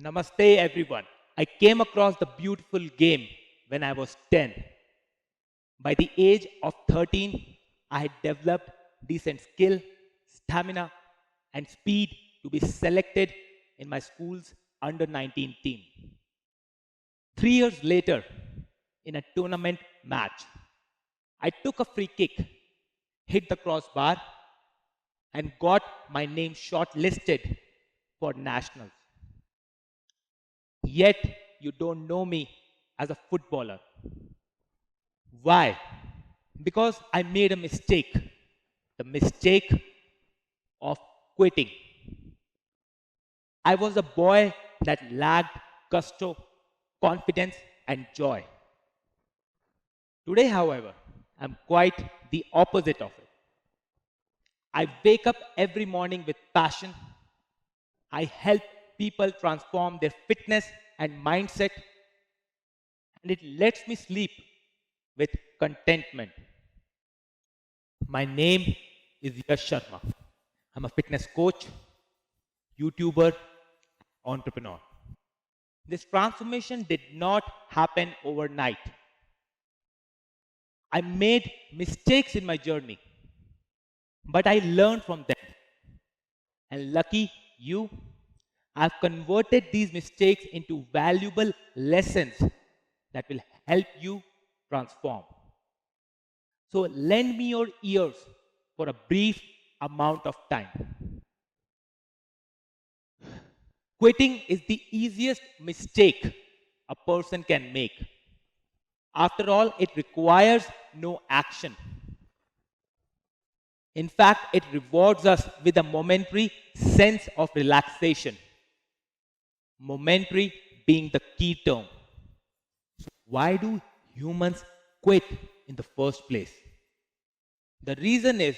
Namaste, everyone. I came across the beautiful game when I was 10. By the age of 13, I had developed decent skill, stamina, and speed to be selected in my school's under 19 team. 3 years later, in a tournament match, I took a free kick, hit the crossbar, and got my name shortlisted for nationals. Yet, you don't know me as a footballer. Why? Because I made a mistake. The mistake of quitting. I was a boy that lacked gusto, confidence, and joy. Today, however, I'm quite the opposite of it. I wake up every morning with passion. I help people transform their fitness and mindset, and it lets me sleep with contentment. My name is Yash Sharma. I'm a fitness coach, YouTuber, entrepreneur. This transformation did not happen overnight. I made mistakes in my journey, but I learned from them. And lucky you, I've converted these mistakes into valuable lessons that will help you transform. So lend me your ears for a brief amount of time. Quitting is the easiest mistake a person can make. After all, it requires no action. In fact, it rewards us with a momentary sense of relaxation. Momentary being the key term. So why do humans quit in the first place? The reason is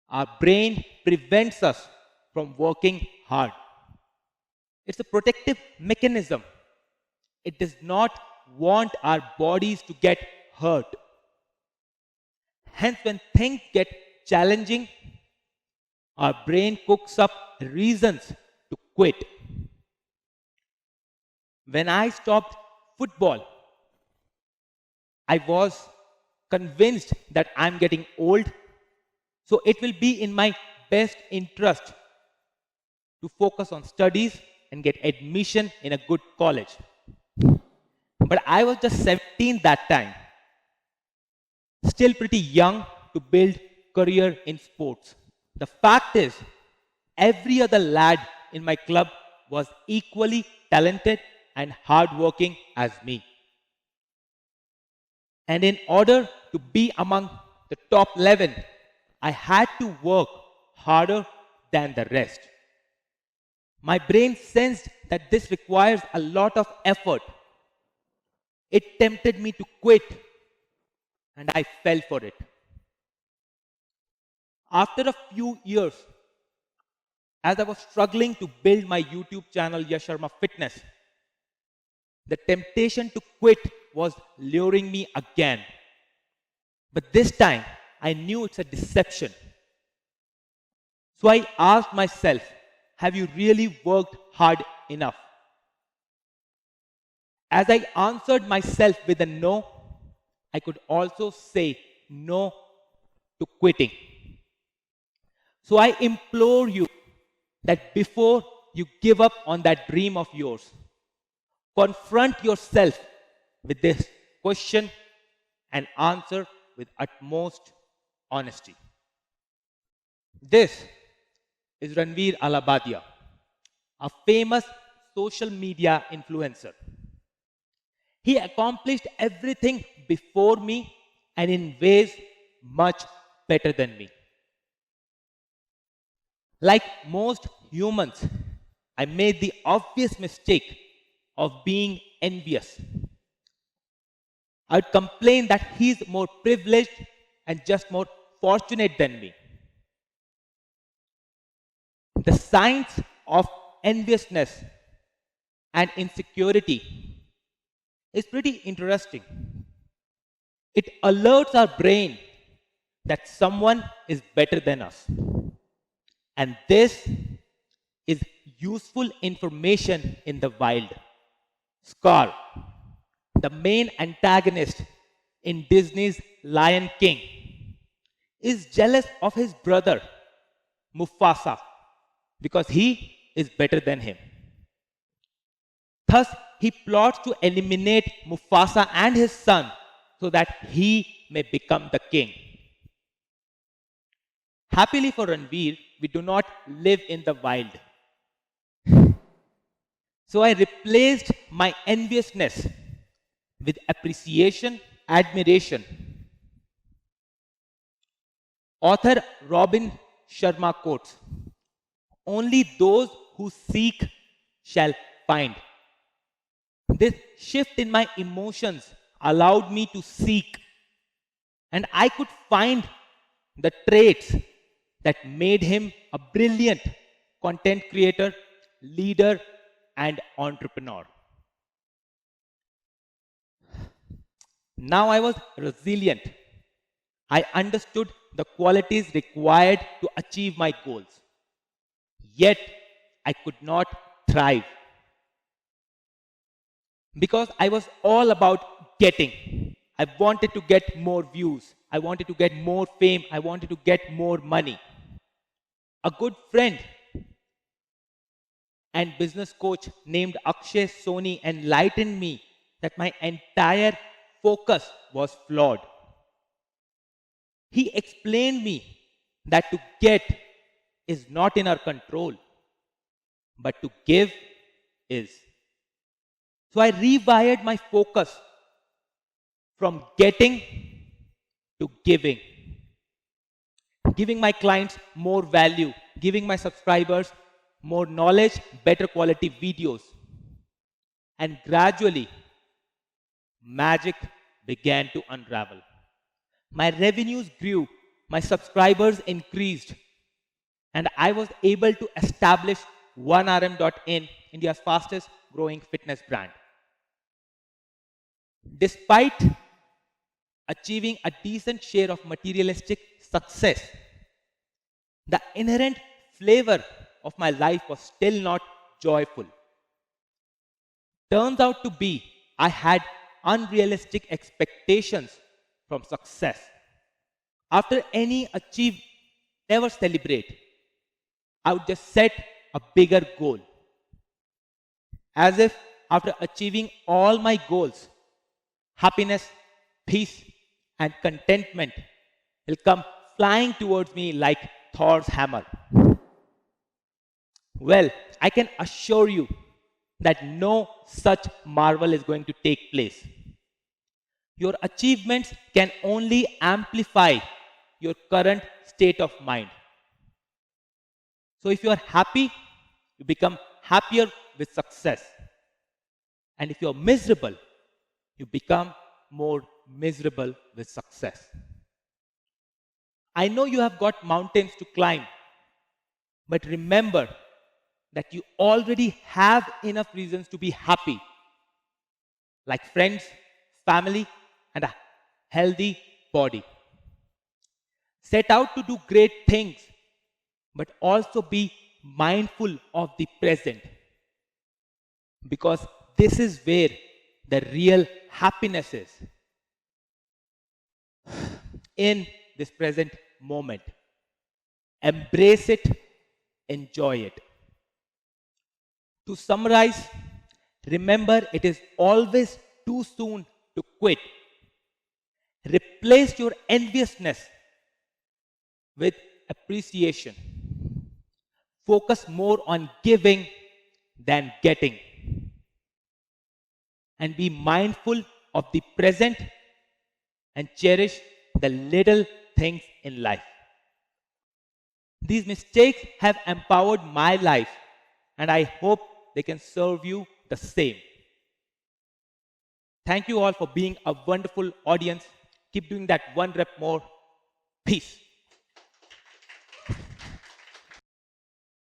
our brain prevents us from working hard. It's a protective mechanism. It does not want our bodies to get hurt. Hence, when things get challenging, our brain cooks up reasons to quit. When I stopped football, I was convinced that I'm getting old, so it will be in my best interest to focus on studies and get admission in a good college. But I was just 17 that time, still pretty young to build career in sports. The fact is, every other lad in my club was equally talented and hardworking as me. And in order to be among the top 11, I had to work harder than the rest. My brain sensed that this requires a lot of effort. It tempted me to quit, and I fell for it. After a few years, as I was struggling to build my YouTube channel, Yash Sharma Fitness, the temptation to quit was luring me again. But this time, I knew it's a deception. So I asked myself, have you really worked hard enough? As I answered myself with a no, I could also say no to quitting. So I implore you that before you give up on that dream of yours, confront yourself with this question and answer with utmost honesty. This is Ranveer Alabadia, a famous social media influencer. He accomplished everything before me and in ways much better than me. Like most humans, I made the obvious mistake of being envious. I'd complain that he's more privileged and just more fortunate than me. The science of enviousness and insecurity is pretty interesting. It alerts our brain that someone is better than us. And this is useful information in the wild. Scar, the main antagonist in Disney's Lion King, is jealous of his brother, Mufasa, because he is better than him. Thus, he plots to eliminate Mufasa and his son so that he may become the king. Happily for Ranveer, we do not live in the wild. So I replaced my enviousness with appreciation, admiration. Author Robin Sharma quotes, "Only those who seek shall find." This shift in my emotions allowed me to seek, and I could find the traits that made him a brilliant content creator, leader, and entrepreneur. Now I was resilient. I understood the qualities required to achieve my goals. Yet I could not thrive because I was all about getting. I wanted to get more views. I wanted to get more fame. I wanted to get more money. A good friend and business coach named Akshay Soni enlightened me that my entire focus was flawed. He explained me that to get is not in our control, but to give is. So I rewired my focus from getting to giving. Giving my clients more value, giving my subscribers more knowledge, better quality videos. And gradually, magic began to unravel. My revenues grew, my subscribers increased, and I was able to establish 1RM.in, India's fastest growing fitness brand. Despite achieving a decent share of materialistic success, the inherent flavor of my life was still not joyful. Turns out to be I had unrealistic expectations from success. After any achieve, never celebrate. I would just set a bigger goal. As if after achieving all my goals, happiness, peace, and contentment will come flying towards me like Thor's hammer. Well, I can assure you that no such marvel is going to take place. Your achievements can only amplify your current state of mind. So if you are happy, you become happier with success. And if you're miserable, you become more miserable with success. I know you have got mountains to climb, but remember that you already have enough reasons to be happy, like friends, family, and a healthy body. Set out to do great things, but also be mindful of the present, because this is where the real happiness is, in this present moment. Embrace it, enjoy it. To summarize, remember it is always too soon to quit. Replace your enviousness with appreciation. Focus more on giving than getting. And be mindful of the present and cherish the little things in life. These mistakes have empowered my life, and I hope they can serve you the same. Thank you all for being a wonderful audience. Keep doing that one rep more. Peace.